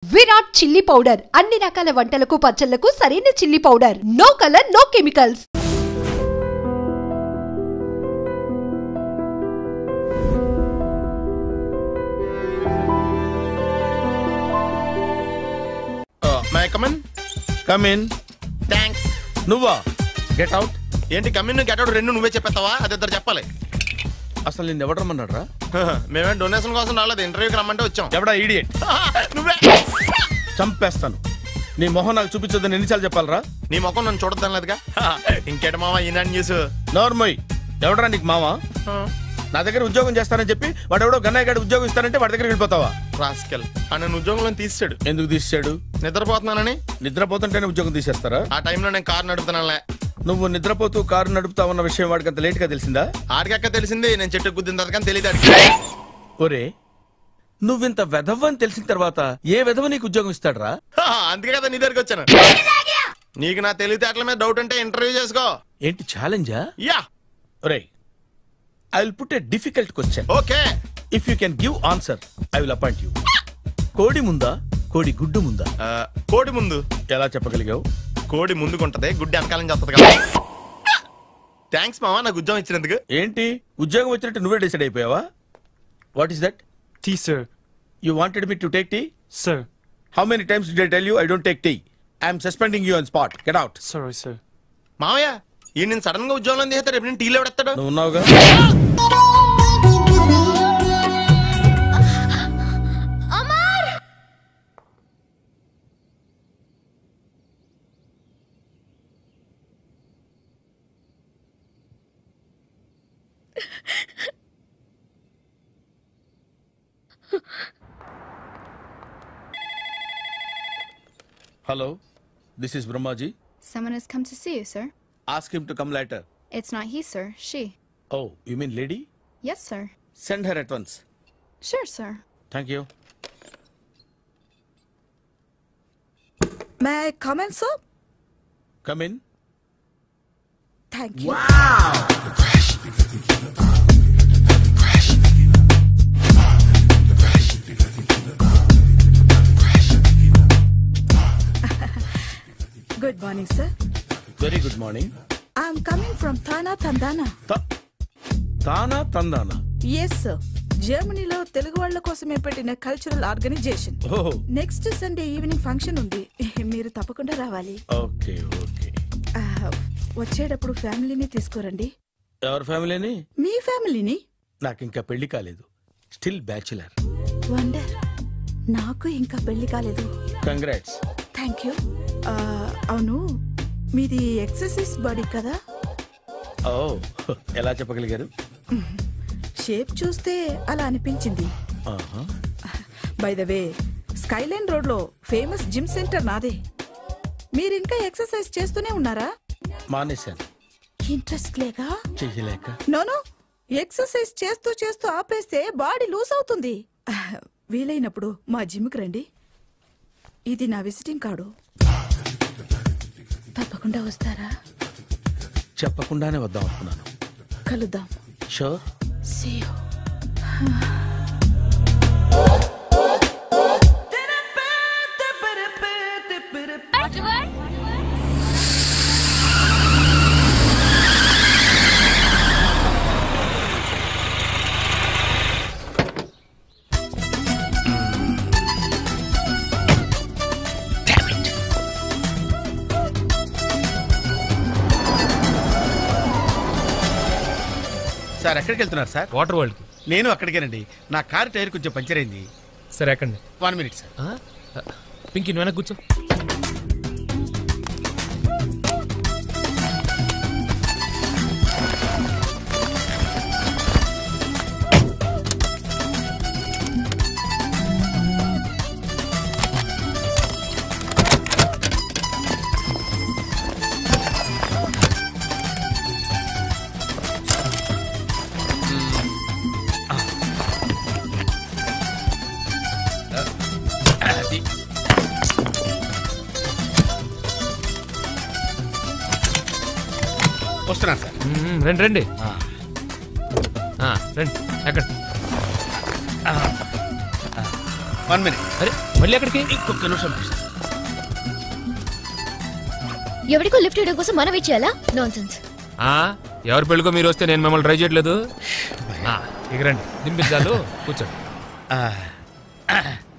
Virat chilli powder అన్ని రకాల వంటలకు పచ్చళ్లకు సరైన chilli powder. No colour no chemicals. May I come in? Come in. Thanks. నువ్వా? Get out. ఏంటి కమ్ ఇన్ గెట్ అవుట్ రెండు నువ్వే చెప్పేస్తావా? అది ఇద్దరు చెప్పాలి. అసలు నిన్ను ఎవరు రమ్మన్నాడు రా? మేమే డొనేషన్ కోసం రాలేదు, ఇంటర్వ్యూకి రమ్మంటే వచ్చాం. ఎవడా ఈడియట్? నువ్వే. చంపేస్తాను. నీ మొహం నాకు చూపించొద్దని ఎన్నిసార్లు చెప్పాలరా? నీ ముఖం నన్ను చూడద్దాం లేదుగా. ఇంకేట మామ ఈనాడు న్యూస్. నోర్మోయ్. ఎవడరా నీకు మావా? నా దగ్గర ఉద్యోగం చేస్తానని చెప్పి వాడు ఎవడో గన్నయ్య గడి ఉద్యోగం ఇస్తానంటే వాడి దగ్గర వెళ్ళిపోతావా? రాస్కెల్. నన్ను ఉద్యోగంలో తీసాడు. ఎందుకు తీసాడు? నిద్రపోతున్నానని. నిద్రపోతుంటేనే ఉద్యోగం తీసేస్తారా? ఆ టైంలో నేను కారు నడుపుతున్నానులే. నువ్వు నిద్రపోతూ కారు నడుపుతా ఉన్న విషయం వాడికి అంత లేట్ గా తెలిసిందా? ఆడికక్క తెలిసింది, నేను చెట్టు గుద్దిన కానీ తెలియదు. ఒరే, నువ్వింత వెధవ అని తెలిసిన తర్వాత ఏ వెధవ నీకు ఉద్యోగం ఇస్తాడరా? అందుకే కదా నీ దగ్గరికి వచ్చాను. నీకు నా తెలివితేటల మీద డౌట్ అంటే ఇంటర్వ్యూ చేసుకో. ఏంటి ఛాలెంజా? యా. ఒరే, I will put a difficult question. Okay. If you can give answer I will appoint you. కోడి ముందా కోడి గుడ్డు ముందా? కోడి ముందు. ఎలా చెప్పగలిగావు? కోడి ముందుకుంటది, గుడ్డి వెనకాలం చేస్తుంది కదా. థ్యాంక్స్ మామా నాకు ఉద్యోగం ఇచ్చినందుకు. ఏంటి ఉద్యోగం వచ్చినట్టు నువ్వే డిసైడ్ అయిపోయావా? What is that? Tea, sir. You wanted me to take tea? Sir. How many times did I tell you I don't take tea? I am suspending you on spot. Get out. Sorry, sir. మామయ్య ఈ నేను sudden గా ఉద్యోగంలో తీస్తాడు, రేపు నేను టీలో పెడతాడు. నువ్వు ఉన్నావుగా? Hello, this is Brahmaji. Someone has come to see you, sir. Ask him to come later. It's not he, sir. She. Oh, you mean lady? Yes, sir. Send her at once. Sure, sir. Thank you. May I come in, sir? Come in. Thank you. Good morning, sir. Very good morning. I'm coming from Thana, Tandana. తానా తందానా? Yes, sir. జర్మనీలో తెలుగు వాళ్ళ కోసమే పెట్టిన cultural organisation. ఓహో. Next Sunday evening function ఉంది, మీరు తప్పకుండా రావాలి. Okay okay. వచ్చేటప్పుడు ఫ్యామిలీని తీసుకురండి. ఎవరి ఫ్యామిలీని? మీ ఫ్యామిలీని. నాకు ఇంకా పెళ్లి కాలేదు, స్టిల్ బ్యాచులర్. వండర్. నాకు ఇంకా పెళ్లి కాలేదు. కంగ్రాట్స్. Thank you. అవును, మీది ఎక్సర్సైజ్ బాడీ కదా? ఓ, ఎలా చెప్పగలిగారు? షేప్ చూస్తే అలా అనిపించింది. By the way, Skyline road లో ఫేమస్ జిమ్ సెంటర్ నాదే. మీరు ఇంకా ఎక్సర్సైజ్ చేస్తూనే ఉన్నారా? మానేశాను. ఇంట్రెస్ట్ లేక? చెయ్యలేక. నోను, ఎక్సర్సైజ్ చేస్తూ చేస్తూ ఆపేస్తే బాడీ లూజ్ అవుతుంది. వీలైనప్పుడు మా జిమ్కి రండి. ఇది నా విజిటింగ్ కార్డు. తప్పకుండా వస్తారా? చెప్పకుండానే వద్దాం అనుకున్నాను. కలుద్దాం. షూర్. See you. సార్ ఎక్కడికి వెళ్తున్నారు సార్? వాటర్ వరల్డ్ కి. నేను అక్కడికేనండి. నా కారు టైర్ కొంచెం పంచర్ అయింది. సరే ఎక్కండి. 1 minute సార్. పింకీ నువ్వు వెనక కూర్చో. వస్తున్నాను సార్. రండి రండి రండి. ఎక్కడ? 1 minute. అరే మళ్ళీ ఎక్కడికి? ఇంకొక నిమిషం. ఎవరికో లిఫ్ట్ ఇవ్వడం కోసం మనం ఇచ్చేయాలా? నాన్సెన్స్. ఎవరి పెళ్ళికో మీరు వస్తే నేను మిమ్మల్ని ట్రై చేయట్లేదు. ఇక రండి, దింపించాలు, కూర్చోండి.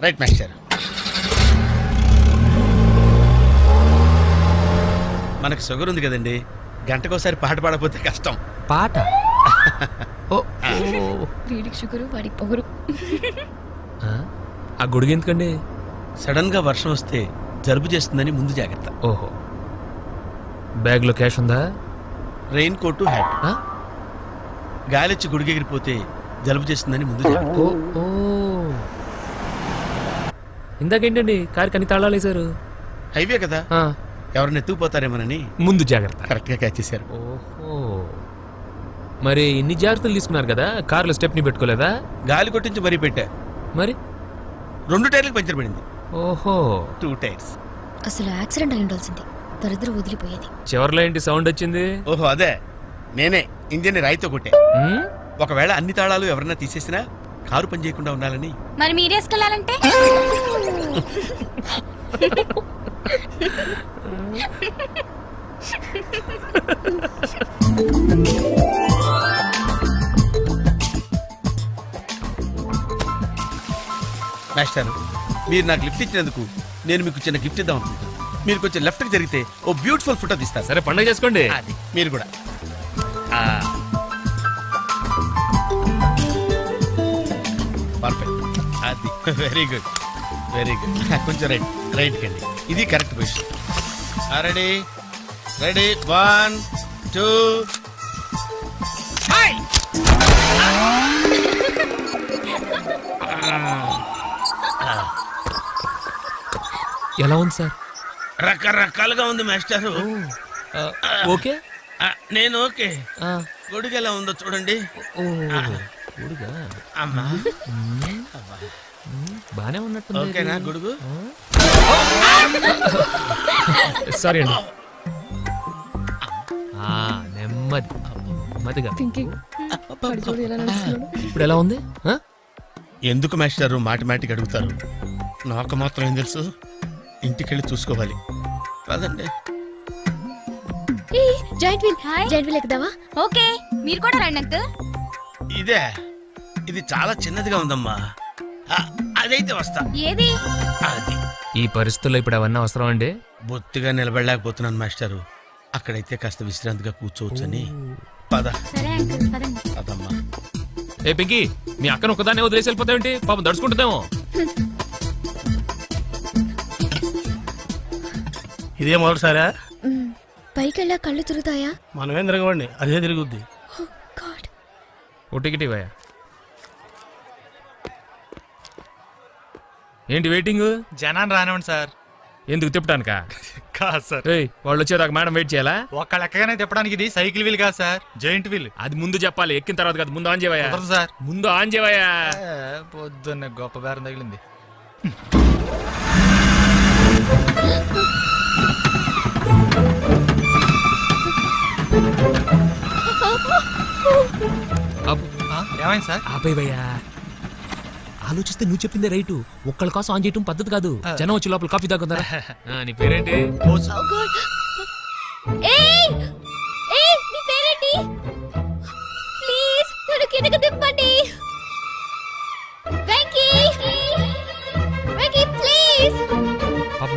Right master. మనకు షుగర్ ఉంది కదండి, గంటకోసారి పాట పాడకపోతే కష్టం. పాట? వీడికి షుగరు, వాడికి పొగరు. ఆ గొడుగు ఎందుకండి? సడన్ గా వర్షం వస్తే జలుబు చేస్తుందని ముందు జాగ్రత్త. ఓహో, బ్యాగ్ లో క్యాష్ ఉందా? Rain coat, hat. గాలిచ్చి గుడిగెగిరిపోతే జలుబు చేస్తుందని ముందు జాగ్రత్త. ఇందాకేంటండి కారు కని తాళాలు వేశారు? హైవే కదా, ఎవరిని ఎత్తుకుపోతారేమోనని ముందు జాగ్రత్త. కరెక్ట్ గా క్యాచ్ చేశారు. ఓహో, మరి ఇన్ని జాగ్రత్తలు తీసుకున్నారు కదా, కారులో స్టెప్ని పెట్టుకోలేదా? గాలి కొట్టించి మరీ పెట్టా. మరి 2 టైర్లకు పంచర్ పడింది. ఓహో, 2 టైర్స్. అసలు యాక్సిడెంట్ అయి ఉండాల్సింది, దరిద్రం వదిలిపోయేది. చివర్లో ఏంటి సౌండ్ వచ్చింది? ఓహో అదే, నేనే ఇంజిన్ రాయితో కొట్టే. ఒకవేళ అన్ని తాళాలు ఎవరన్నా తీసేసినా కారు పని చేయకుండా ఉండాలని. మరి మీరేసుకెళ్ళాలంటే? మాస్టర్, మీరు నాకు లిఫ్ట్ ఇచ్చినందుకు నేను మీకు చిన్న గిఫ్ట్ ఇద్దాం అనుకుంటున్నాను. మీరు కొంచెం లెఫ్ట్ కి జరిగితే ఓ బ్యూటిఫుల్ ఫోటో తీస్తారు. సరే, పండుగ చేసుకోండి. అది మీరు కూడా. పర్ఫెక్ట్. అది వెరీ గుడ్, వెరీ గుడ్. కొంచెం రైట్ కండి, ఇది కరెక్ట్ పొజిషన్. Ready ready, 1 2. ఎలా ఉంది సార్? రకరకాలుగా ఉంది మాస్టారు. ఓకే, నేను ఓకే. గొడుగు ఎలా ఉందో చూడండి. అమ్మా, బానే ఉన్నట్టు. ఓకేనా గొడుగు? సారీ అండి. నెమ్మదిగా. ఇప్పుడు ఎలా ఉంది? ఎందుకు మాస్టారు మాటిమాటికి అడుగుతారు? నాకు మాత్రం ఏం తెలుసు, ఇంటికెళ్ళి చూసుకోవాలి. కాదండి. Joint wheel ఎక్కుదావా? ఓకే, మీరు కూడా రండి అంకుల్. ఇదే, ఇది చాలా చిన్నదిగా ఉందమ్మా. అదైతే వస్తా. ఏది? అది. ఈ పరిస్థితుల్లో ఇప్పుడు అవన్నీ అవసరం అండి? బొత్తిగా నిలబడలేకపోతున్నాను మాస్టారు. అక్కడైతే కాస్త విశ్రాంతిగా కూర్చోవచ్చని. పద. సరే అంకుల్, పదండి. అదమ్మా. ఏ పింకీ, మీ అక్కను ఒకదాన్ని వదిలేసి వెళ్ళిపోతావేంటి? పాపం దడుచుకుంటుందేమో. ఇదే మొదటిసారా? పైకెళ్ళా కళ్ళు తిరుగుతాయా? మనమేం తిరగవండి, అదే తిరుగుద్ది. ఓ టికెట్ ఇవ్వయా. ఏంటి వెయిటింగ్? జనాన్ని రానివ్వండి సార్. ఎందుకు తిప్పటానికా? కాదు సార్. వాళ్ళు వచ్చేదాకా మేడం వెయిట్ చేయాలా? ఒక్క లెక్కగానే తిప్పడానికి ఇది సైకిల్ వీల్ కాదు సార్, జైంట్ వీల్. అది ముందు చెప్పాలి, ఎక్కిన తర్వాత కాదు. ముందు ఆన్ చేయవయ్యా సార్. ముందు ఆన్ చేయవయ్యా. పొద్దున్న గొప్ప బేరం తగిలింది. ఏమైంది సార్? ఆపేవయ్యా. ఆలోచిస్తే నువ్వు చెప్పిందే రైటు. ఒక్కళ్ళ కోసం ఆన్ చేయటం పద్ధతి కాదు. జనం వచ్చి లోపల కాఫీ తాగుందా? నీ పేరేంటి?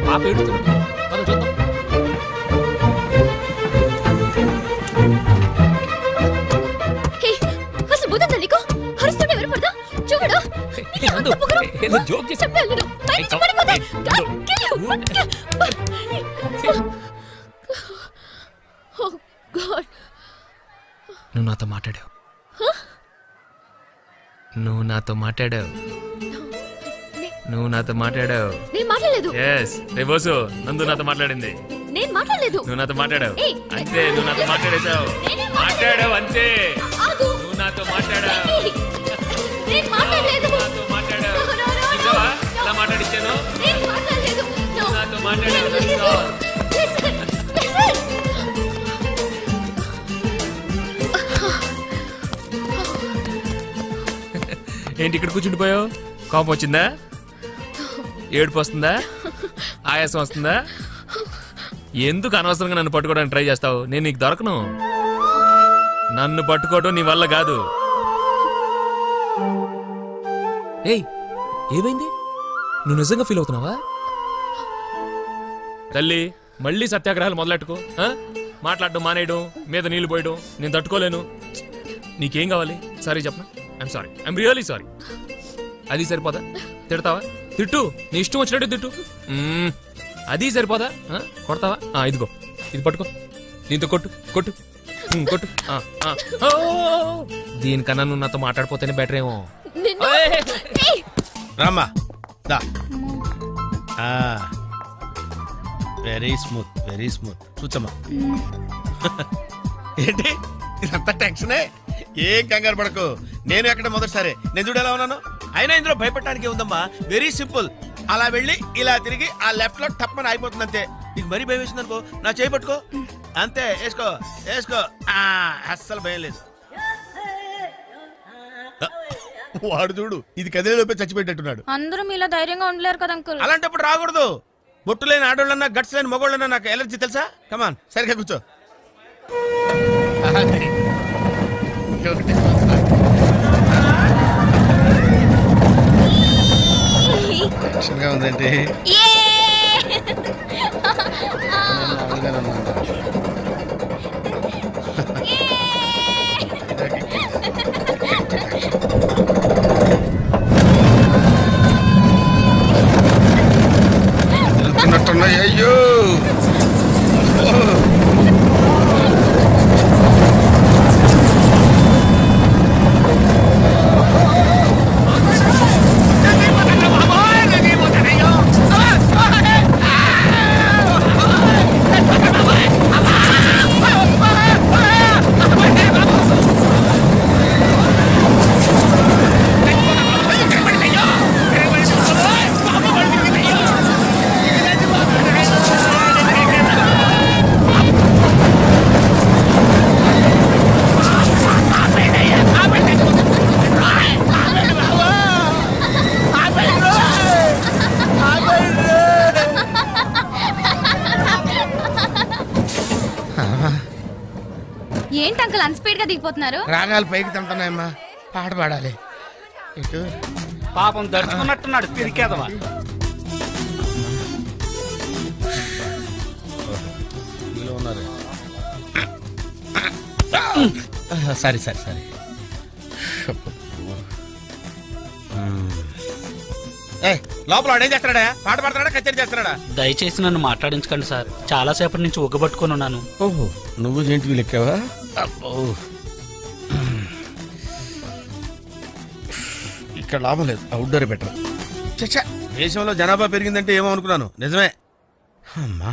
పాప ఏడుస్తుంది. చూద్దాం. నువ్వు నాతో మాట్లాడావు. నువ్వు నాతో మాట్లాడావు. నువ్వు నాతో మాట్లాడావు. నేను మాట్లాడలేదు. yes రే బోసు, నందు నాతో మాట్లాడింది. నేను మాట్లాడలేదు. నువ్వు నాతో మాట్లాడావు. అంతే, నువ్వు నాతో మాట్లాడేశావు. మాట్లాడావు అంతే. నువ్వు నాతో మాట్లాడావు. నేను మాట్లాడలేదు. నాతో మాట్లాడావు. చూసావా ఎలా మాట్లాడిచ్చాను? నేను మాట్లాడలేదు. నాతో మాట్లాడావు. ఏంటి ఇక్కడ కూర్చుండిపోయావు? కోపం వచ్చిందా? ఏడుపు వస్తుందా? ఆయాసం వస్తుందా? ఎందుకు అనవసరంగా నన్ను పట్టుకోవడానికి ట్రై చేస్తావు? నేను నీకు దొరకను. నన్ను పట్టుకోవడం నీ వల్ల కాదు. ఏయ్, ఏమైంది? నువ్వు నిజంగా ఫీల్ అవుతున్నావా? తల్లి, మళ్ళీ సత్యాగ్రహాలు మొదలెట్టుకో. మాట్లాడడం మానేయడం, మీద నీళ్లు పోయడం నేను తట్టుకోలేను. నీకేం కావాలి? సారీ చెప్పనా? I'm sorry, I'm really sorry. అది సరిపోదా? తిడతావా? తిట్టు, నీ ఇష్టం వచ్చినట్టు తిట్టు. అది సరిపోదా? కొడతావా? ఇదిగో, ఇది పట్టుకో, దీంతో కొట్టు కొట్టు కొట్టు. దీనికన్నా నువ్వు నాతో మాట్లాడిపోతేనే బెటర్ ఏమో. రామ్మా, దా. Very smooth, very smooth. కూర్చోమ్మా. ఏంటి ఇదంతా టెన్షనే? ఏం కంగారు పడకు, నేను ఎక్కడ మొదటిసారి. నేను చూడేలా ఉన్నాను. అయినా ఇందులో భయపడటానికి ఉందమ్మా. Very simple. అలా వెళ్ళి ఇలా తిరిగి ఆ లెఫ్ట్ లో టప్పని అయిపోతుంది అంతే. నీకు మరీ భయం వేసింది అనుకో, నా చేయి పట్టుకో అంతే. వేసుకో వేసుకో, అస్సలు భయం లేదు. వాడు చూడు, ఇది కదిలేలోపే చచ్చిపెట్టేట్టున్నాడు. అందరూ మీలా ధైర్యంగా ఉండలేరు కదా అంకుల్. అలాంటప్పుడు రాకూడదు. బొట్టు లేని ఆడోళ్ళన్నా గట్స్ లేని మగోళ్ళన్నా నాకు ఎలర్జీ తెలుసా? కమాన్, సరిగ్గా కూర్చో. టెన్షన్గా ఉందండి. అయ్యో, ఏంటి అంకుల్ అన్స్పీడ్ గా దిగిపోతున్నారు? రాగాలు పైకి తింటున్నాయమ్మా, పాట పాడాలి. ఇటు పాపం దడుచుకున్నట్టున్నాడు తిరిగేదవా. సరే సరే సరే. లోపల వాడు ఏం చేస్తున్నాడా? పాట పాడుతున్నాడా, కచేరీ చేస్తున్నాడా? దయచేసి నన్ను మాట్లాడించకండి సార్, చాలా సేపటి నుంచి ఒగ్గబట్టుకొని ఉన్నాను. ఓహో, నువ్వు జెయింట్ వీల్ ఎక్కావా? అబ్బో, ఇక్కడ లాభం లేదు, అవుట్డోర్ బెటర్. చచ్చా, దేశంలో జనాభా పెరిగిందంటే ఏమో అనుకున్నాను. నిజమే. అమ్మా,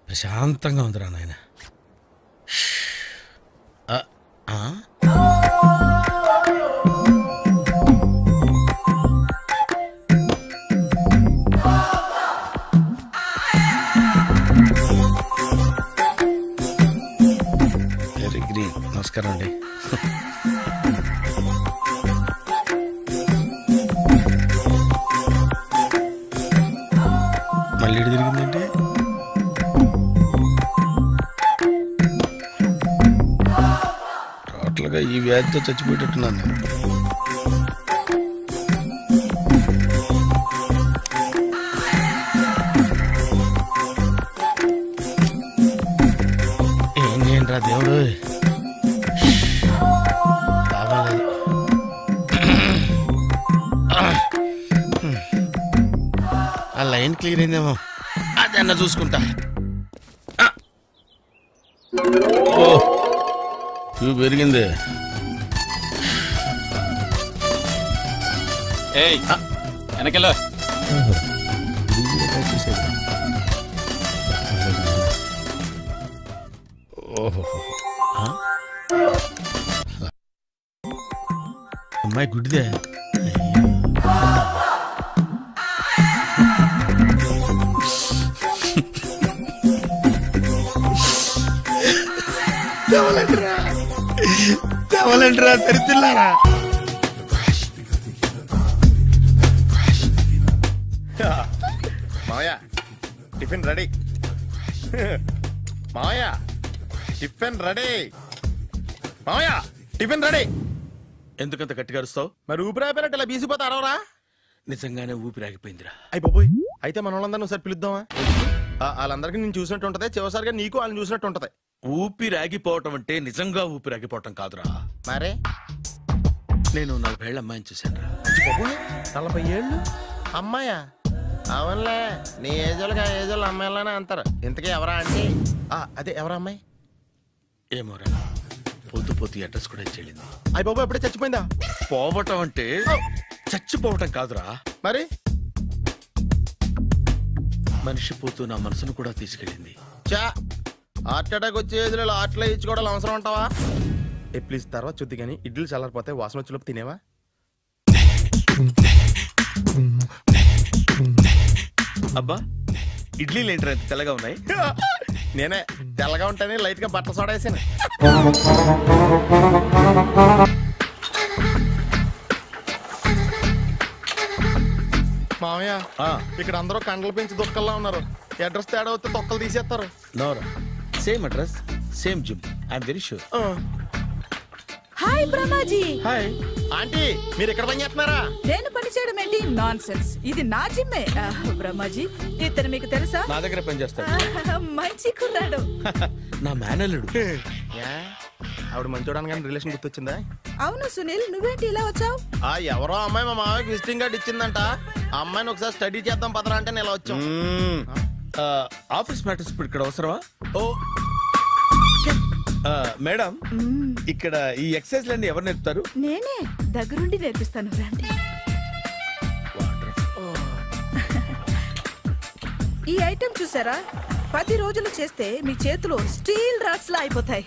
ప్రశాంతంగా ఉందిరా నాయన. Very green. నమస్కారం అండి. మళ్ళీ తిరిగిందండి. టోటల్గా ఈ వ్యాధితో చచ్చిపోయేటట్టున్నాను నేను. ఏం చేయండిరా దేవుడు, బాగాలేదు. ఆ లైన్ క్లియర్ అయిందేమో, అదన్న చూసుకుంటా. ఓ, ట్యూబ్ పెరిగింది. వెనకెళ్ళ. ఓహో, అమ్మాయి గుడ్డిదే. తెవలంటరా తెరిపిల్లారా. Tiffin ready. మావయ్య టిఫిన్ రెడీ. మావయ్య టిఫిన్ రెడీ. ఎందుకంత గట్టిగా అరుస్తావు? మరి ఊపిరి అయిపోయినట్టు ఇలా బీసిపోతే అరవరా? నిజంగానే ఊపిరాగిపోయిందిరా. అయ్యి బాబోయ్, అయితే మన వాళ్ళందరినీ ఒకసారి పిలుద్దామా? వాళ్ళందరికీ నేను చూసినట్టు ఉంటది, చివరిసారిగా నీకు వాళ్ళని చూసినట్టు ఉంటది. ఊపిరాగిపోవటం అంటే నిజంగా ఊపిరాగిపోవటం కాదురా. మరే నేను 40 ఏళ్ళ అమ్మాయిని చూశాను. 40 ఏళ్ళు అమ్మాయా? అవునులే, నీ ఏజోళ్ళకి ఆ ఏజోళ్ళు అమ్మాయిలానే అంటారు. ఇంతకీ ఎవరా అంటే? అదే ఎవరా అమ్మాయి? ఏమోరా, పొద్దు అడ్రస్ కూడా చెల్లింది. అయ్యి బాబు ఎప్పుడే చచ్చిపోయిందా? పోవటం అంటే చచ్చిపోవటం కాదురా, మరి మనిషి పోతూ నా మనసును కూడా తీసుకెళ్ళింది. చా, హార్ట్ అటాక్ వచ్చే ఏజ్లో హార్ట్లో ఇచ్చుకోవడం అవసరం అంటావా? ప్లీజ్ తర్వాత చూద్ది కానీ ఇడ్లీలు చల్లారిపోతే వాసన వచ్చేలోపు తినేవా? అబ్బా, ఇడ్లీలు ఏంటి అంత తెల్లగా ఉన్నాయి? నేనే తెల్లగా ఉంటానే లైట్ గా బట్టలు సోడా వేసాను. మామయ్య, ఇక్కడ అందరూ కండలు పెంచి దుక్కల్లా ఉన్నారు. అడ్రస్ తేడా వస్తే తొక్కలు తీసేస్తారు. నోరా, same address same gym, I'm very sure. Hi Brahmaji. Hi aunty, మీరు ఇక్కడ పని చేస్తున్నారా? నేను పని చేయడం ఏంటి? నాన్ సెన్స్, ఇది నా జిమ్మే. బ్రహ్మాజీ, ఇతను మీకు తెలుసా? నా దగ్గర పని చేస్తాడు. మంచి కుర్రాడు. నా మేనల్లుడు. ఆవిడ మంచి చూడడానికి రిలేషన్ గుర్తొచ్చిందా? అవును సునీల్, నువ్వేంటి ఇలా వచ్చావు? ఎవరో అమ్మాయి మా మామయ్యకి విజిటింగ్ కార్డు ఇచ్చిందంట. ఆ అమ్మాయిని ఒకసారి స్టడీ చేద్దాం పదరా అంటే నేను ఇలా వచ్చాం. ఆఫీస్ మ్యాటర్స్ ఇప్పుడు ఇక్కడ అవసరమా? ఓ మేడం, ఇక్కడ ఈ ఎక్సర్సైజ్ లన్నీ ఎవరు నేర్పుతారు? నేనే దగ్గరుండి నేర్పిస్తాను, రండి. ఈ ఐటెం చూసారా? 10 రోజులు చేస్తే మీ చేతులు స్టీల్ రాట్స్ లా అయిపోతాయి.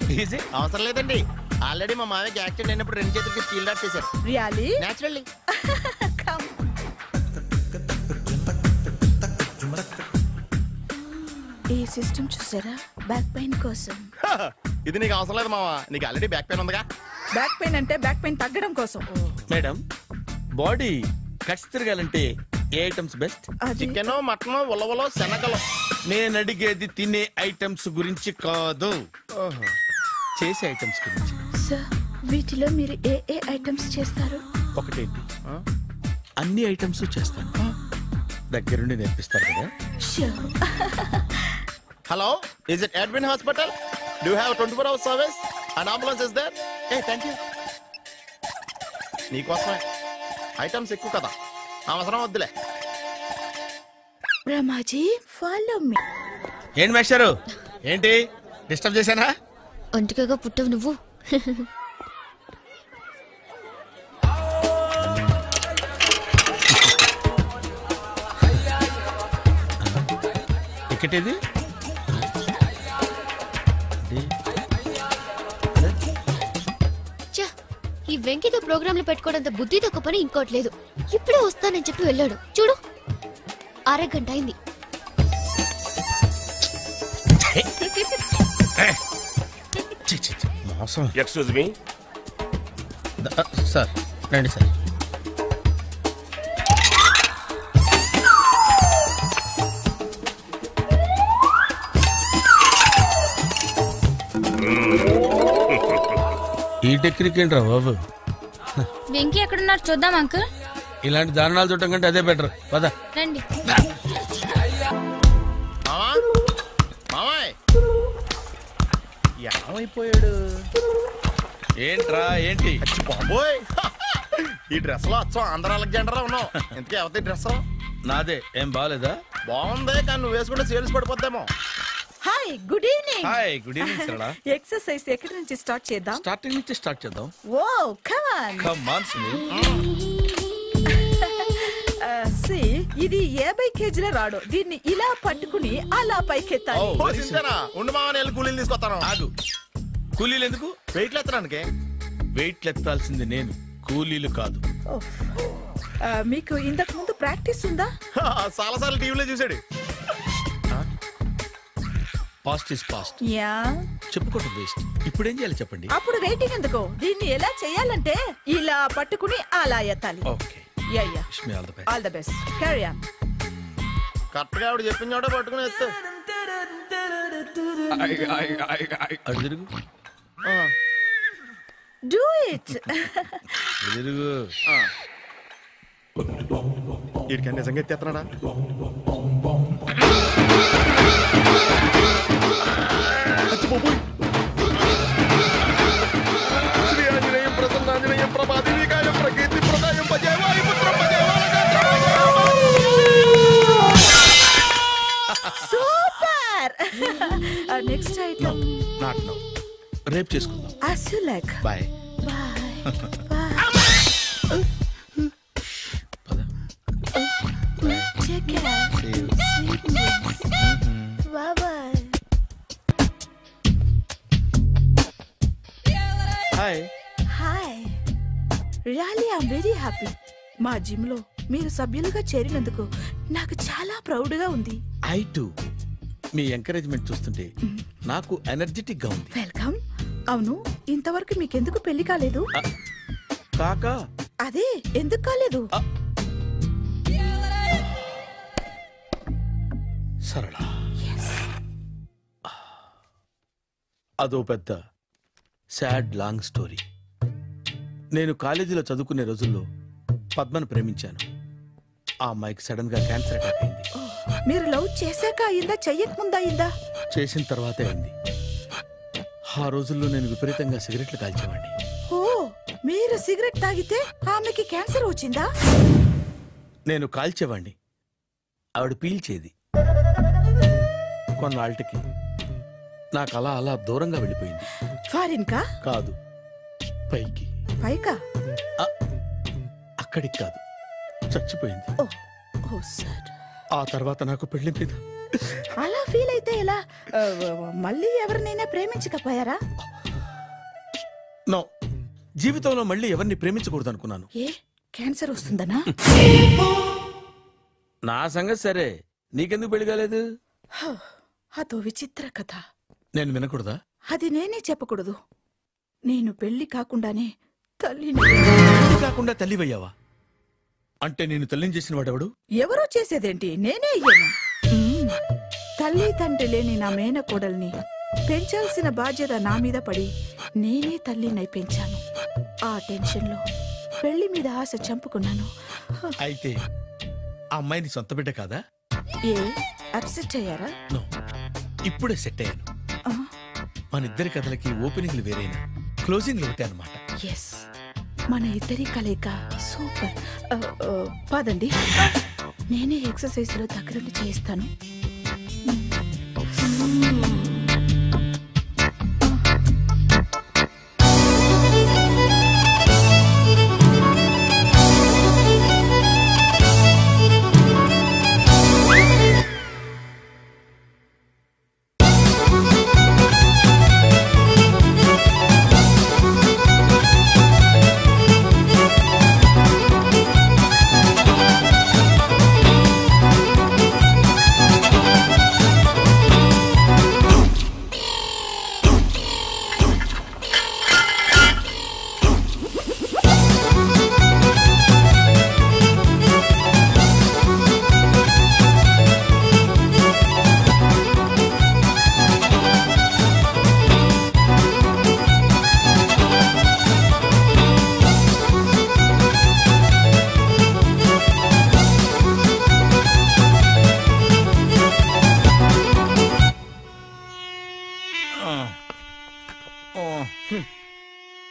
అవసరం లేదండి, ఆల్రెడీ మా మామయ్యకి యాక్సిడెంట్ అయినప్పుడు 2 చేతులకి స్టీల్ రాట్ చేశారు. రియల్లీ? నేచురల్లీ. ఈ సిస్టమ్ చూసారా? బ్యాక్ పెయిన్ కోసం. ఇది నీకు అవసరం లేదు మావా, నీకు ఆల్రెడీ బ్యాక్ పెయిన్ ఉందిగా. బ్యాక్ పెయిన్ అంటే బ్యాక్ పెయిన్ తగ్గడం కోసం. మేడం, బాడీ కట్స్ తిరగాలంటే ఏ ఐటమ్స్ బెస్ట్? చికెన్, మటన్, ఉలవలో, శనగలు. నేను అడిగేది తినే ఐటమ్స్ గురించి కాదు, చేసే ఐటమ్స్ గురించి. సార్, వీటిలో మీరు ఏ ఐటమ్స్ చేస్తారు? ఒకటేంటి, అన్ని ఐటమ్స్ చేస్తాను. దగ్గరుండి నేర్పిస్తారు కదా? Hello, is it admin hospital? Do have 24 hours service? And ambulance is there? Thank you. నీకోసమే ఐటమ్స్ ఎక్కువ కదా, అవసరం వద్దులే. Brahmaji, follow me. ఏంటి మేస్టారు, ఏంటి డిస్టర్బ్ చేశానా? ఒంటికగా పుట్టవు నువ్వు. టికెట్ ఇది? ఈ వెంకితో ప్రోగ్రాంలు పెట్టుకోవడంత బుద్ధి తక్కువ పని ఇంకోటి లేదు. ఇప్పుడే వస్తానని చెప్పి వెళ్ళాడు చూడు, అరగంట అయింది. ఎక్స్క్యూజ్ మీ సార్, రండి సార్. ఈ టెక్నిక్ ఏంట్రా బాబు? వెంకీ ఎక్కడున్నారు చూద్దాం అంకుల్. ఇలాంటి దారుణాలు చూడటం కంటే అదే బెటర్. పద రండి. ఏమైపోయాడు? ఏంట్రా, ఏంటి బాబోయ్, ఈ డ్రెస్ లో అచ్చం ఆంధ్ర అలెగ్జాండర్ ఉన్నావు. ఇంతకీ ఎవరి డ్రెస్? నాదే. ఏం బాగాలేదా? బాగుంది, కానీ నువ్వు వేసుకుంటే సేల్స్ పడిపోద్దేమో. Hi, good evening. Hi, good evening Sarala. Exercise ఎక్కడి నుంచి స్టార్ట్ చేద్దాం? స్టార్టింగ్ నుంచి స్టార్ట్ చేద్దాం. Oh come on. Come on Sunil. ఇది 50 kgల రాడు. దీన్ని ఇలా పట్టుకుని అలా పైకెత్తాలి. ఉండు మామ, నేను కూలీలు తీసుకొస్తాను. ఆగు, కూలీలు ఎందుకు? వెయిట్లు ఎత్తడానికి. వెయిట్లు ఎత్తాల్సింది నేను, కూలీలు కాదు. మీకు ఇంతకు ముందు ప్రాక్టీస్ ఉందా? చాలా సార్లు టీవీలో చూసాడు. Past is past. యా, చెప్పుకోవడం వేస్ట్. ఇప్పుడు ఏం చేయాలి చెప్పండి? అప్పుడు వెయిటింగ్ ఎందుకు? దీన్ని ఎలా చేయాలంటే ఇలా పట్టుకుని అలా ఎత్తాలి. Okay, ya ya, wish me all the best. All the best. Carry on. Correct గా ఆవిడ చెప్పిన చోట పట్టుకుని ఎత్తు. అటు తిరుగు. Do it. తిరుగు. వీడికి నిజంగా ఎత్తేస్తున్నాడా? శ్రీ ఆంజనేయం ప్రసన్నాంజనేయం ప్రభాదేవికాయం ప్రకీర్తి ప్రదాయం భజేవాయు పుత్రం super. Next item not now. రేపు చేసుకుందాం. as you like. Bye. Take care. Sweet dreams. Bye bye. హాయ్. Hi. Really, I'm very happy. మా జిమ్ లో మీరు సభ్యులుగా చేరినందుకు నాకు చాలా ప్రౌడ్ గా ఉంది. I to. మీ ఎంకరేజ్మెంట్ చూస్తుంటే నాకు ఎనర్జెటిక్ గా ఉంది. వెల్కమ్. అవును, ఇంతవరకు మీకెందుకు పెళ్లి కాలేదు? కాకా. అదే ఎందుకు కాలేదు? సరళ, అదో పెద్ద సాడ్ లాంగ్ స్టోరీ. నేను కాలేజీలో చదువుకునే రోజుల్లో పద్మను ప్రేమించాను. ఆ అమ్మాయికి సడన్ గా క్యాన్సర్ అటాక్ అయింది. మీరు లవ్ చేశాక అయిందా, చెయ్యక ముందా అయిందా? చేసిన తర్వాతే అయింది. ఆ రోజుల్లో నేను విపరీతంగా సిగరెట్లు కాల్చేవాడిని. ఓ, మీరు సిగరెట్ తాగితే ఆమెకి క్యాన్సర్ వచ్చిందా? నేను కాల్చేవాణ్ణి, ఆవిడ పీల్చేది. కొన్నాళ్ళకి నాకు అలా అలా దూరంగా వెళ్ళిపోయింది. ఫారిన్ కా? కాదు, పైకి. పైకా? అక్కడికి కాదు, చచ్చిపోయింది. ఓ సార్. ఆ తర్వాత నాకు పెళ్లి మీద. అలా ఫీల్ అయితే ఎలా? మళ్ళీ ఎవరినైనా ప్రేమించకపోయారా? నో, జీవితంలో మళ్ళీ ఎవరిని ప్రేమించకూడదు అనుకున్నాను. ఏ, క్యాన్సర్ వస్తుందనా? నా సంగతి సరే, నీకెందుకు పెళ్లి కాలేదు? అదో విచిత్ర కథ. నేను వినకూడదా? అది నేనే చెప్పకూడదు. నేను పెళ్లి కాకుండానే తల్లిని. పెళ్లి కాకుండా తల్లివయ్యావా? అంటే నేను తల్లిని చేసిన వాడెవడు? ఎవరో చేసేదేంటి, నేనే అయ్యాను. తల్లి తండ్రి లేని నా మేనకోడల్ని పెంచాల్సిన బాధ్యత నా మీద పడి నేనే తల్లినై పెంచాను. ఆ టెన్షన్ లో పెళ్లి మీద ఆశ చంపుకున్నాను. అయితే ఆ అమ్మాయిని సొంత బిడ్డ కాదా? ఏ, అప్సెట్ అయ్యారా? నో, ఇప్పుడే సెట్ అయ్యాను. మన ఇద్దరి కథలకి ఓపెనింగ్లు వేరైనా క్లోజింగ్లు ఒకటే అన్నమాట. ఎస్, మన ఇద్దరి కలయిక సూపర్. పదండి, నేనే ఎక్సర్సైజ్ లో దగ్గరుండి చేయిస్తాను.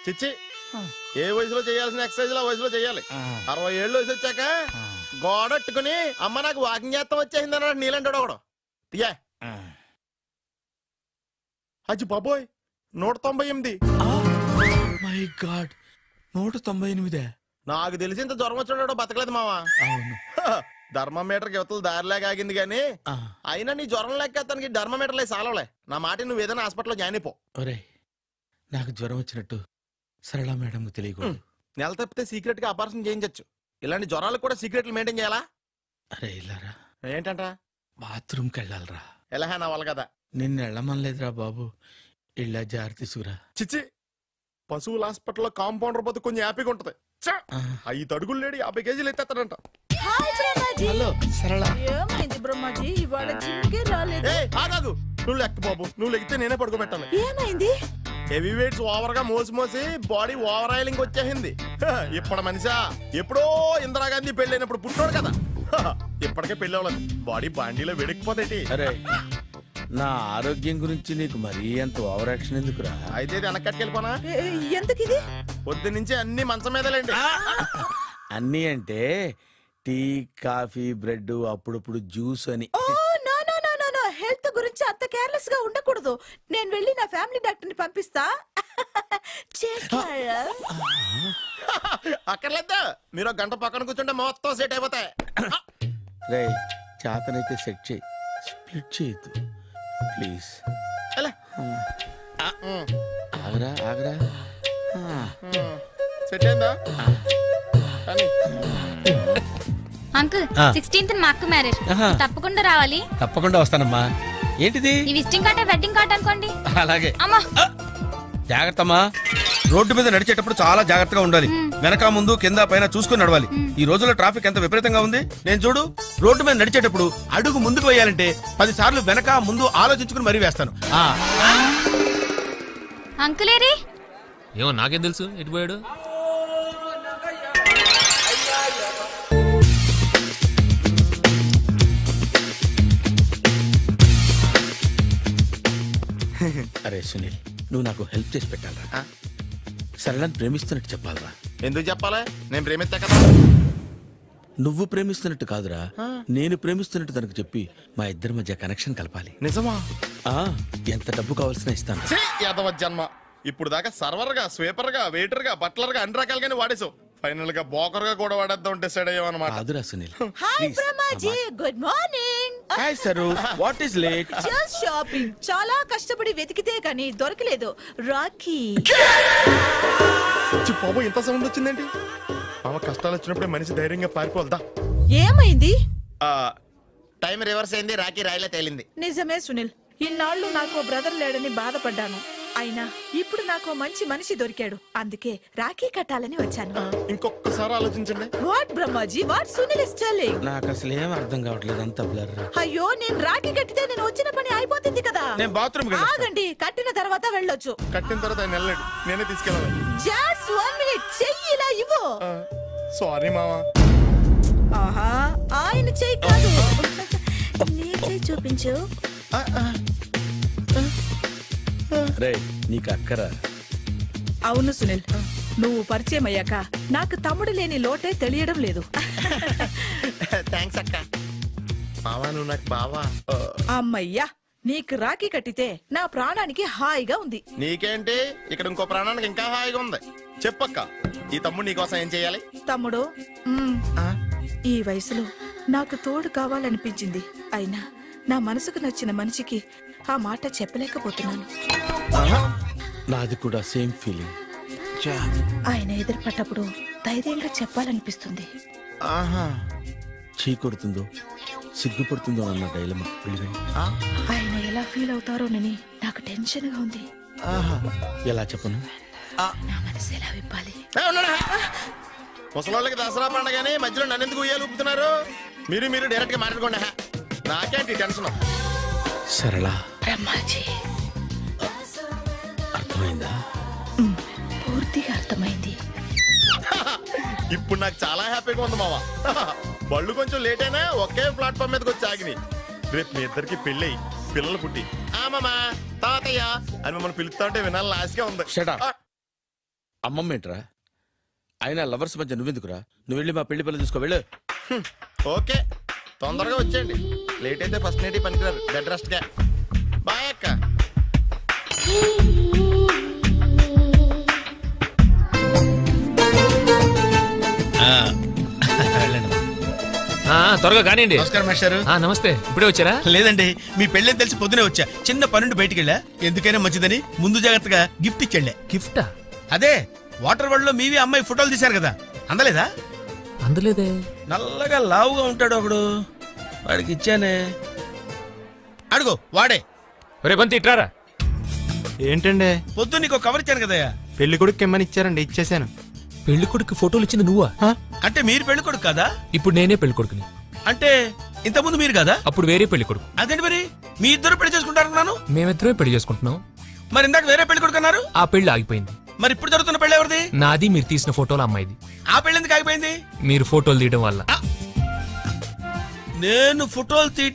చిచ్చి, ఏ వయసులో చేయాల్సిన ఎక్సర్సైజ్ ఆ వయసులో చేయాలి. 60 ఏళ్ళు వయసు వచ్చాక గోడట్టుకుని అమ్మ నాకు వాకింగ్ చేస్తాం వచ్చేసింది అన్నాడు నీలంటాడు ఒకడు. తీయా అచ్చి బాబోయ్, 198. My God, 198. నాకు తెలిసి ఇంత జ్వరం వచ్చాడో బతకలేదు మావా. ధర్మమీటర్కి యువతలు దారిలాగా ఆగింది గానీ అయినా నీ జ్వరం లెక్క తనకి ధర్మమీటర్లే సాలవలే. నా మాట నువ్వు ఏదైనా హాస్పిటల్లో జాయిన్ అయిపో. ఒరే, నాకు జ్వరం వచ్చినట్టు సరళ మేడం తెలియకూడదు. నెల తప్పితే సీక్రెట్ గా ఆపరేషన్ చేయించచ్చు. ఇలాంటి జ్వరాలకు కూడా సీక్రెట్లు మెయింటైన్ చేయాలా? అరే ఇల్లారా, ఏంటంటరా? బాత్రూమ్కి వెళ్ళాలరా. ఎలా నా వాళ్ళ కదా. నిన్ను వెళ్ళమనలేదురా బాబు, ఇళ్ళ జారి తీసుకురా. చిచ్చి, పశువుల హాస్పిటల్లో కాంపౌండర్ పోతే కొంచెం హ్యాపీగా ఉంటది. 5 అడుగులు లేడి 50 కేజీలు ఎత్తేస్తాడంట. హాయ్ బ్రహ్మాజీ. హలో సరళ. ఏమైంది బ్రహ్మాజీ ఇవాళ జిమ్కే రాలేదు? ఆగాదు, నువ్వు లెక్క బాబు, నువ్వు లెక్కితే నేనే పడుకోబెట్టాలి. ఏమైంది? హెవీ వెయిట్స్ ఓవర్ గా మోసి బాడీ ఓవర్ ఆయిలింగ్ వచ్చేసింది. ఇప్పుడు మనిషా ఎప్పుడో ఇందిరాగాంధీ పెళ్ళైనప్పుడు పుట్టినోడు కదా, ఇప్పటికే పెళ్ళి అవ్వలేదు, బాడీ బాండీలో వెడికిపోతేటి. అరే నా ఆరోగ్యం గురించి నీకు మరీ అంత ఓవర్ యాక్షన్ ఎందుకురా? అయితే ఇది వెనక్కట్టుకెళ్ళిపోనా? ఎందుకు ఇది? పొద్దు నుంచి అన్ని మంచం మీదలేండి. అన్నీ అంటే టీ కాఫీ బ్రెడ్ అప్పుడప్పుడు జ్యూస్ అని. హెల్త్ గురించి అంత కేర్లెస్ గా ఉండకూడదు. నేను వెళ్ళి నా ఫ్యామిలీ డాక్టర్ ని పంపిస్తా. అక్కర్లేదా, మీరు గంట పక్కన కూర్చుంటే మొత్తం సెట్ అయిపోతాయి. రే చేతనైతే సెట్ చేయి, స్ప్లిట్ చేయొద్దు ప్లీజ్. ఆగరా ఆగరా. సెట్ అయిందా? అంకుల్ 16th మా అక్క మ్యారేజ్, తప్పకుండా రావాలి. తప్పకుండా వస్తానమ్మా. ఏంటిది? ఈ విజిటింగ్ కార్డ్ వెడ్డింగ్ కార్డ్ అనుకోండి. అలాగే. అమ్మా జాగ్రత్తమ్మా, రోడ్డు మీద నడిచేటప్పుడు చాలా జాగ్రత్తగా ఉండాలి. వెనక ముందు కింద పైన చూసుకుని నడవాలి. ఈ రోజుల్లో ట్రాఫిక్ ఎంత విపరీతంగా ఉంది. నేను చూడు, రోడ్డు మీద నడిచేటప్పుడు అడుగు ముందుకు వేయాలంటే 10 సార్లు వెనక ముందు ఆలోచించుకుని మరీ వేస్తాను. అంకులేరి ఏమో నాకేం తెలుసు ఎటు పోయాడు. అరే సునీల్, నువ్వు నాకు హెల్ప్ చేసి పెట్టాలరా. సరళని ప్రేమిస్తున్నట్టు చెప్పాలరా. ఎందుకు చెప్పాలి? నేను ప్రేమిస్తా కదా. నువ్వు ప్రేమిస్తున్నట్టు కాదురా, నేను ప్రేమిస్తున్నట్టు తనకు చెప్పి మా ఇద్దరి మధ్య కనెక్షన్ కలపాలి. నిజమా? ఎంత డబ్బు కావాల్సిన ఇస్తాను. యాదవ జన్మ, ఇప్పుడు దాకా సర్వర్ గా, స్వీపర్ గా, వెయిటర్ గా, బట్లర్ గా అన్ని రకాలుగానే వాడేసావు. ఫైనల్ గా బోకర్ గా కూడా వాడేద్దాం డిసైడ్ అయ్యావు అన్నమాట. కాదురా Sunil. Hi Brahmaji, good morning. Hi sir, what is late? Just shopping. చాలా కష్టపడి వెతికితే కానీ దొరకలేదు. రాఖీ. బాబు ఇంత సౌండ్ వచ్చిందేంటి? మామ కష్టాలు వచ్చినప్పుడే మనిషి ధైర్యంగా పారిపోల్దా. ఏమైంది? టైం రివర్స్ అయింది, రాఖీ రాయిలా తేలింది. నిజమే సునీల్, ఇన్నాళ్ళు నాకు బ్రదర్ లేడని బాధపడ్డాను. అయినా ఇప్పుడు నాకు మంచి మనిషి దొరికాడు, అందుకే రాఖీ కట్టాలని వచ్చాను. ఇంకొకసారి ఆలోచించండి. What Brahmaji, what Sunil is telling? నాకు అసలు ఏం అర్థం కావట్లేదు, అంత బ్లర్. అయ్యో, నేను రాఖీ కట్టితే నేను వచ్చిన పని అయిపోతుంది కదా. నేను బాత్రూమ్ ఆగండి, కట్టిన తర్వాత వెళ్ళొచ్చు. కట్టిన తర్వాత ఆయన వెళ్ళాడు, నేనే తీసుకెళ్ళాలి. జస్ట్ 1 minute, చెయ్యి ఇలా ఇవ్వు. సారీ మావా. ఆహా, ఆయన చెయ్యి కాదు, నీ చెయ్యి చూపించు. రే నీకు అక్కరా? అవును సునీల్, నువ్వు పరిచయం అయ్యాక నాకు తమ్ముడు లేని లోటే తెలియడం లేదు. థ్యాంక్స్ అక్క. మావా నువ్వు నాకు బావా. అమ్మయ్యా, నీకు రాఖీ కట్టితే నా ప్రాణానికి హాయిగా ఉంది. నీకేంటి, ఇక్కడ ఇంకో ప్రాణానికి ఇంకా హాయిగా ఉంది. చెప్పక్క, ఈ తమ్ముడు నీకోసం ఏం చెయ్యాలి? తమ్ముడు, ఈ వయసులో నాకు తోడు కావాలనిపించింది. అయినా నా మనసుకు నచ్చిన మనిషికి ఆ మాట చెప్పలేకపోతున్నాను. నాది కూడా సేమ్ ఫీలింగ్. ఆయన ఎదురుపడ్డప్పుడు ధైర్యంగా చెప్పాలనిపిస్తుంది. చీకొడుతుందో సిగ్గుపడుతుందో అన్న డైలమా. ఆయన ఎలా ఫీల్ అవుతారోనని నాకు టెన్షన్ గా ఉంది. ఎలా చెప్పను? నా మనసు ఎలా విప్పాలి? ముసలోళ్ళకి దసరా పండగని మధ్యలో నన్ను ఎందుకు ఉయ్యాలు ఊపుతున్నారు? మీరు డైరెక్ట్ గా మాట్లాడుకోండి. నాకేంటి టెన్షన్? సరళ, బ్రహ్మాజీ, అర్థమైందా? పూర్తిగా అర్థమైంది. ఇప్పుడు నాకు చాలా హ్యాపీగా ఉంది మావా. బళ్ళు కొంచెం లేట్ అయినా ఒకే ప్లాట్ఫామ్ మీదకి వచ్చి ఆగినాయి. రేపు మీ ఇద్దరికి పెళ్ళి పిల్లలు పుట్టి మామా తాతయ్య అని మమ్మల్ని పిలుస్తా ఉంటే వినాలని ఆశగా ఉంది. అమ్మమ్మ ఏంట్రా? అయినా లవర్స్ మధ్య నువ్వెందుకురా? నువ్వు వెళ్ళి మా పెళ్లి పిల్లలు చూసుకో, వెళ్ళు. ఓకే, తొందరగా వచ్చేయండి. లేట్ అయితే ఫస్ట్ నైట్ పనికిరారు, బెడ్ రెస్ట్ గా. బాయ్ అక్క. త్వరగా కానివ్వండి. నమస్కారం మాస్టారు. నమస్తే. ఇప్పుడే వచ్చారా? లేదండి, మీ పెళ్ళని తెలిసి పొద్దునే వచ్చా. చిన్న పనుండి బయటికి వెళ్ళా, ఎందుకైనా మంచిదని ముందు జాగ్రత్తగా గిఫ్ట్ ఇచ్చాళ్లే. గిఫ్టా? అదే వాటర్ వరల్డ్ లో మీవి అమ్మాయి ఫోటోలు తీశారు కదా, అందలేదా? అందలేదే. నల్లగా లావుగా ఉంటాడు ఒకడు, వాడికి ఇచ్చానే. అడుగు, వాడే. రే బంతి ఇట్రారా. ఏంటండి? పొద్దు నీకు కవర్ ఇచ్చాను కదయ్యా. పెళ్లి కొడుకు కిమ్మని ఇచ్చారండి, ఇచ్చేసాను. పెళ్లి కొడుకు ఫోటోలు ఇచ్చింది నువ్వా? అంటే మీరు పెళ్లి కొడుకు కదా? ఇప్పుడు నేనే పెళ్లి కొడుకుని. అంటే ఇంతకుముందు మీరు కదా? అప్పుడు వేరే పెళ్లి కొడుకు. అదేంటి మరి మీ ఇద్దరు పెళ్లి చేసుకుంటారనుకున్నాను. మేమిద్దరే పెళ్లి చేసుకుంటున్నాం. మరి ఇందాక వేరే పెళ్లి కొడుకు అన్నారు. ఆ పెళ్లి ఆగిపోయింది. మరి ఇప్పుడు జరుగుతున్న పెళ్లి ఎవరిది? నాది. మీరు తీసిన ఫోటోలు అమ్మాయిది. ఆ పెళ్లి ఎందుకు ఆగిపోయింది? మీరు ఫోటోలు తీయడం వల్ల. నేను ఫోటోలు తీయటం